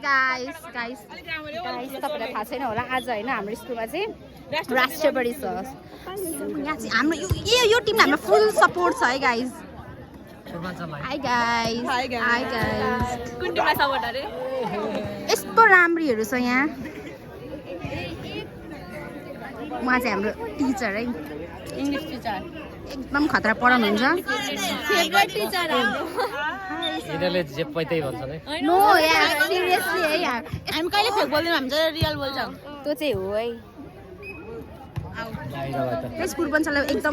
guys तपाईलाई थाहा छैन होला आज हैन हाम्रो स्कुलमा चाहिँ राष्ट्रपति छ यहाँ चाहिँ हाम्रो यो टिमले हाम्रो फुल सपोर्ट छ है गाइस हाई गाइस कुन टिमलाई सपोर्ट अरे यस्तो राम्रीहरू छ यहाँ उहाँ चाहिँ हाम्रो टिचर है इंग्लिश टिचर एकदम खतरा पढाउनुहुन्छ फेभरेट टिचर यिनीहरूले जे पैतै भन्छ नि नो यार सिरियसली है यार हामी कहिले फेक बोल्दैनौँ हामी चाहिँ रियल बोल्छौँ त्यो चाहिँ हो है त्यस पूर्वाञ्चललाई एकदम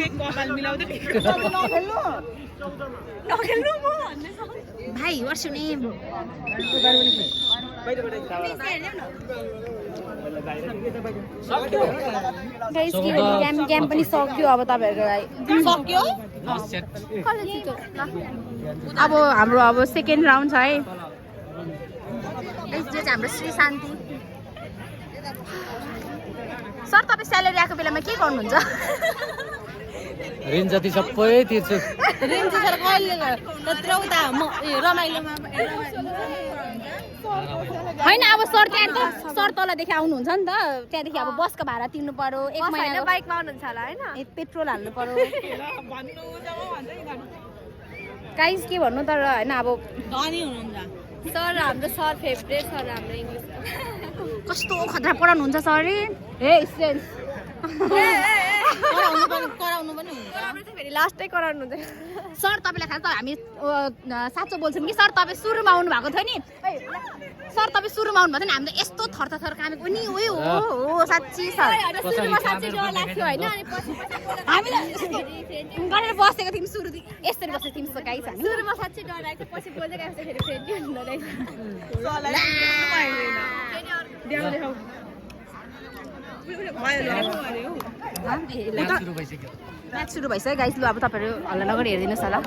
भाइ व्हाट्स योर नेम गाइस के गेम पनि सक्यो अब तपाईहरुको लागि सक्यो अब हाम्रो अब सेकेन्ड राउन्ड छ है गाइस जो चाहिँ हाम्रो श्री शान्ति सर तपाईँ स्यालेरी आएको बेलामा के गर्नुहुन्छ ऋण जति सबै तिर्छु ऋण तिरेर कहिले त्यत्रो उता रमाइलोमा हैन अब सर त्यहाँ त सर तलदेखि आउनुहुन्छ नि त त्यहाँदेखि अब बसको भाडा तिर्नु पर्यो एक महिना बाइकमा आउनुहुन्छ होला हैन पेट्रोल हाल्नु पर्यो गाइस के भन्नु तर हैन अब धनी हुनुहुन्छ सर हाम्रो सर फेभरेट सर हाम्रो इङ्ग्लिस कस्तो खतरा पढाउनुहुन्छ सर हे स्टुडेन्ट्स कराउनु पनि हुन्छ फेरि लास्टै कराउनु हुन्छ सर तपाईलाई थाहा छ हामी साँचो बोल्छौँ कि सर तपाईँ सुरुमा आउनु भएको थियो नि सर तपाईँ सुरुमा आउनु भएको थियो नि हामीले यस्तो थर कामेको नि हो साँच्ची सर सुरुमा साँच्चै डर लाग्थ्यो हैन अनि पछि हामीलाई गरेर बसेको थियौँ सुरु यसरी बसेको थियौँ सर गाइस हामी सुरुमा साँच्चै डर लाग्थ्यो पछि बोल्दै गएपछि फेरि फ्रेन्डली हुँदो रहेछ म्याच सुरु भइसक्यो गाइस लु अब तपाईँहरू हल्ला नगरी हेरिदिनुहोस् होला